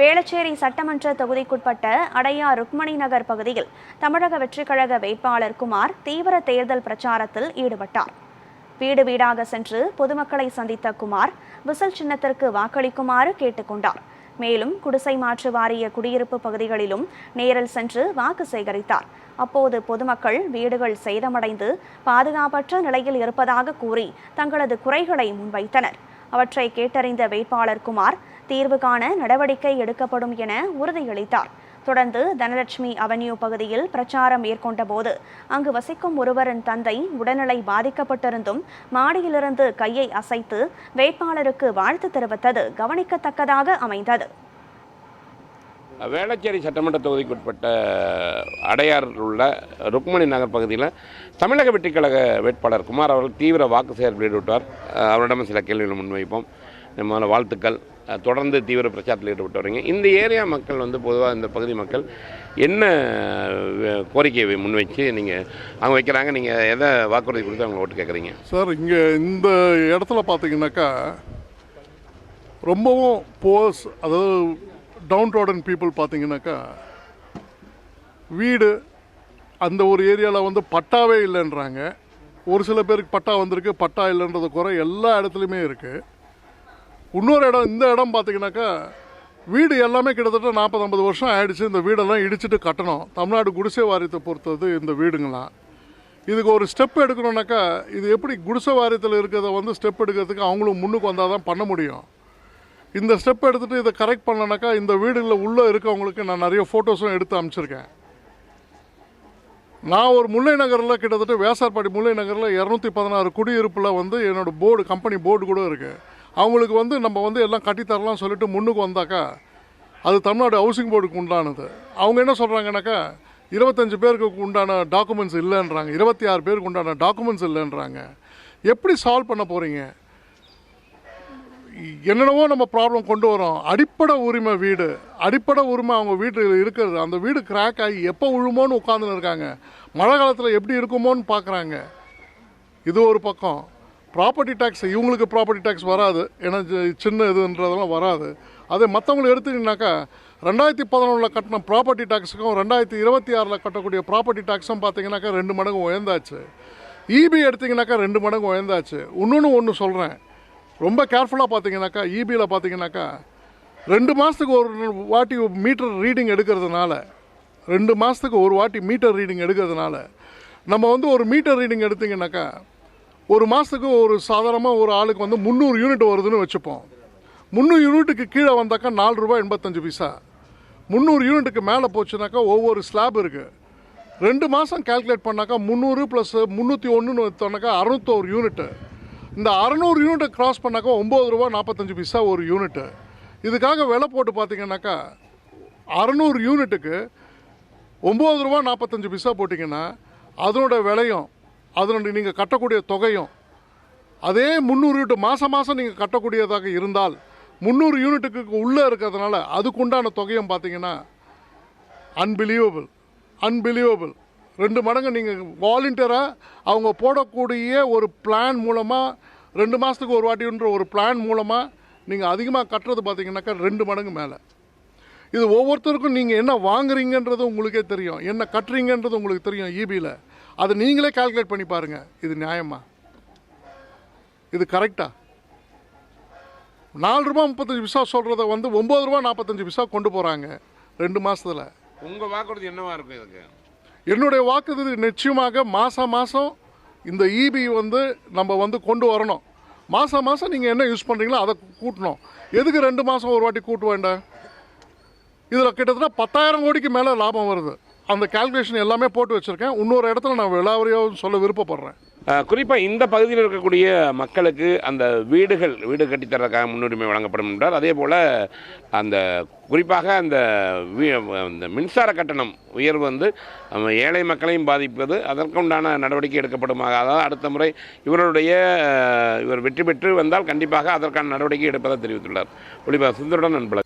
வேளச்சேரி சட்டமன்ற தொகுதிக்குட்பட்ட அடையார் ருக்மணி நகர் பகுதியில் தமிழக வெற்றிக் கழக வேட்பாளர் குமார் தீவிர தேர்தல் பிரச்சாரத்தில் ஈடுபட்டார். வீடு வீடாக சென்று பொதுமக்களை சந்தித்த குமார் விசில் சின்னத்திற்கு வாக்களிக்குமாறு கேட்டுக்கொண்டார். மேலும் குடிசை மாற்று வாரிய குடியிருப்பு பகுதிகளிலும் நேரில் சென்று வாக்கு சேகரித்தார். அப்போது பொதுமக்கள் வீடுகள் சேதமடைந்து பாதுகாப்பற்ற நிலையில் இருப்பதாக கூறி தங்களது குறைகளை முன்வைத்தனர். அவற்றை கேட்டறிந்த வேட்பாளர் குமார் தீர்வு காண நடவடிக்கை எடுக்கப்படும் என உறுதியளித்தார். தொடர்ந்து தனலட்சுமி அவென்யூ பகுதியில் பிரச்சாரம் மேற்கொண்ட போது அங்கு வசிக்கும் ஒருவரின் தந்தை உடல்நிலை பாதிக்கப்பட்டிருந்தும் மாடியிலிருந்து கையை அசைத்து வேட்பாளருக்கு வாழ்த்து தெரிவித்தது கவனிக்கத்தக்கதாக அமைந்தது. வேளச்சேரி சட்டமன்ற தொகுதிக்குட்பட்ட அடையார் உள்ள ருக்மணி நகர் பகுதியில் தமிழக வெற்றிக் கழக வேட்பாளர் குமார் அவர்கள் தீவிர வாக்கு சேகரிப்பில் ஈடுபட்டார். அவரிடம் சில கேள்விகள் முன்வைப்போம். முதல்ல வாழ்த்துக்கள். தொடர்ந்து தீவிர பிரச்சாரத்தில் ஈடுபட்டு வரீங்க. இந்த ஏரியா மக்கள் பொதுவாக இந்த பகுதி மக்கள் என்ன கோரிக்கையை முன்வைச்சு நீங்கள் அவங்க வைக்கிறாங்க, நீங்கள் எதை வாக்குறுதி கொடுத்து அவங்க ஓட்டு கேட்குறீங்க? சார், இங்கே இந்த இடத்துல பார்த்தீங்கன்னாக்கா ரொம்பவும் போர்ஸ், அதாவது டவுன் ரோடன் பீப்புள் பார்த்தீங்கன்னாக்கா வீடு அந்த ஒரு ஏரியாவில் பட்டாவே இல்லைன்றாங்க. ஒரு சில பேருக்கு பட்டா வந்திருக்கு, பட்டா இல்லைன்றது குறை எல்லா இடத்துலையுமே இருக்குது. இன்னொரு இடம், இந்த இடம் பார்த்தீங்கன்னாக்கா வீடு எல்லாமே கிட்டத்தட்ட 40-50 வருஷம் ஆயிடுச்சு. இந்த வீடெல்லாம் இடிச்சிட்டு கட்டணும். தமிழ்நாடு குடிசை வாரியத்தை பொறுத்தது இந்த வீடுங்களாம். இதுக்கு ஒரு ஸ்டெப் எடுக்கணுன்னாக்கா இது எப்படி குடிசை வாரியத்தில் இருக்கிறத ஸ்டெப் எடுக்கிறதுக்கு அவங்களும் முன்னுக்கு வந்தால் தான் பண்ண முடியும். இந்த ஸ்டெப் எடுத்துகிட்டு இதை கரெக்ட் பண்ணனாக்கா இந்த வீடுகளில் உள்ளே இருக்கவங்களுக்கு நான் நிறைய ஃபோட்டோஸும் எடுத்து அனுப்பிச்சிருக்கேன். நான் ஒரு முல்லை நகரில் கிட்டத்தட்ட வேசார்பாடி முல்லை நகரில் 216 குடியிருப்பில் என்னோடய போர்டு, கம்பெனி போர்டு கூட இருக்குது. அவங்களுக்கு நம்ம எல்லாம் கட்டித்தரலாம் சொல்லிட்டு முன்னுக்கு வந்தாக்கா அது தமிழ்நாடு ஹவுசிங் போர்டுக்கு உண்டானது. அவங்க என்ன சொல்கிறாங்கன்னாக்கா 25 பேருக்கு உண்டான டாக்குமெண்ட்ஸ் இல்லைன்றாங்க, 26 பேருக்கு உண்டான டாக்குமெண்ட்ஸ் இல்லைன்றாங்க. எப்படி சால்வ் பண்ண போகிறீங்க? என்னென்னவோ நம்ம ப்ராப்ளம் கொண்டு வரோம். அடிப்படை உரிமை வீடு, அடிப்படை உரிமை அவங்க வீட்டில் இருக்கிறது. அந்த வீடு கிராக் ஆகி எப்போ விழுமோன்னு உட்காந்துன்னு இருக்காங்க. மழை காலத்தில் எப்படி இருக்குமோன்னு பார்க்குறாங்க. இது ஒரு பக்கம். ப்ராப்பர்ட்டி டேக்ஸ், இவங்களுக்கு ப்ராப்பர்ட்டி டேக்ஸ் வராது, ஏன்னா சின்ன இதுன்றதெல்லாம் வராது. அதே மற்றவங்களுக்கு எடுத்துக்கிட்டாக்கா 2011 கட்டின ப்ராப்பர்ட்டி டேக்ஸுக்கும் 2026 கட்டக்கூடிய ப்ராப்பர்ட்டி டேக்ஸும் பார்த்தீங்கன்னாக்கா 2 மடங்கு உயர்ந்தாச்சு. இபி எடுத்திங்கனாக்கா 2 மடங்கு உயர்ந்தாச்சு. ஒன்று சொல்கிறேன், ரொம்ப கேர்ஃபுல்லாக பார்த்தீங்கன்னாக்கா இபியில் பார்த்தீங்கன்னாக்கா 2 மாதத்துக்கு ஒரு வாட்டி மீட்டர் ரீடிங் எடுக்கிறதுனால, 2 மாதத்துக்கு ஒரு வாட்டி மீட்டர் ரீடிங் எடுக்கிறதுனால நம்ம ஒரு மீட்டர் ரீடிங் எடுத்திங்கனாக்கா ஒரு மாதத்துக்கு ஒரு சாதாரணமாக ஒரு ஆளுக்கு 300 யூனிட் வருதுன்னு வச்சுப்போம். 300 யூனிட்டுக்கு கீழே வந்தாக்கா 4 ரூபாய் 85 பைசா. 300 யூனிட்டுக்கு மேலே போச்சுனாக்கா ஒவ்வொரு ஸ்லாப் இருக்குது. 2 மாதம் கேல்குலேட் பண்ணாக்கா 300 + 301 எடுத்தோன்னாக்கா 601 யூனிட்டு. இந்த 600 யூனிட்டை கிராஸ் பண்ணாக்கா 9 ரூபா 45 பைசா ஒரு யூனிட்டு. இதுக்காக விலை போட்டு பார்த்தீங்கன்னாக்கா 600 யூனிட்டுக்கு 9 ரூபா 45 பைசா போட்டிங்கன்னா அதனோட விலையும் அதனோட நீங்கள் கட்டக்கூடிய தொகையும் அதே 300 யூனிட் மாதம் நீங்கள் கட்டக்கூடியதாக இருந்தால் 300 யூனிட்டுக்கு உள்ளே இருக்கிறதுனால அதுக்குண்டான தொகையும் பார்த்தீங்கன்னா அன்பிலீவபிள். 2 மடங்கு நீங்கள் வாலண்டியராக அவங்க போடக்கூடிய ஒரு பிளான் மூலமாக 2 மாதத்துக்கு ஒரு வாட்டின்ற ஒரு பிளான் மூலமாக நீங்கள் அதிகமாக கட்டுறது பார்த்தீங்கன்னாக்கா 2 மடங்கு மேலே. இது ஒவ்வொருத்தருக்கும் நீங்கள் என்ன வாங்குறீங்கன்றது உங்களுக்கே தெரியும், என்ன கட்டுறீங்கன்றது உங்களுக்கு தெரியும். இபியில் அதை நீங்களே கால்குலேட் பண்ணி பாருங்கள். இது நியாயமா? இது கரெக்டா? 4 ரூபா 35 பைசா சொல்கிறத 9 ரூபா 45 பைசா கொண்டு போகிறாங்க 2 மாதத்தில். உங்கள் வாக்குறுதி என்னவா இருக்கும் இதுக்கு? என்னுடைய வாக்குறுதி நிச்சயமாக மாதம் இந்த இபி நம்ம கொண்டு வரணும். மாதம் நீங்கள் என்ன யூஸ் பண்ணுறீங்களோ அதை கூட்டணும். எதுக்கு 2 மாதம் ஒரு வாட்டி கூட்ட வேண்டாம்? இதில் கிட்டத்தட்ட 10,000 கோடிக்கு மேலே லாபம் வருது. அந்த கால்குலேஷன் எல்லாமே போட்டு வச்சுருக்கேன். இன்னொரு இடத்துல நான் விலாவரியாக சொல்ல விருப்பப்படுறேன். குறிப்பாக இந்த பகுதியில் இருக்கக்கூடிய மக்களுக்கு அந்த வீடு கட்டித்தரதுக்காக முன்னுரிமை வழங்கப்படும் என்றார். அதே போல் அந்த குறிப்பாக அந்த மின்சார கட்டணம் உயர்வு ஏழை மக்களையும் பாதிப்பது, அதற்குண்டான நடவடிக்கை எடுக்கப்படும். அதாவது அடுத்த முறை இவர் வெற்றி பெற்று வந்தால் கண்டிப்பாக அதற்கான நடவடிக்கை எடுப்பதாக தெரிவித்துள்ளார். ஒளிபா சுந்தருடன் நண்பர்.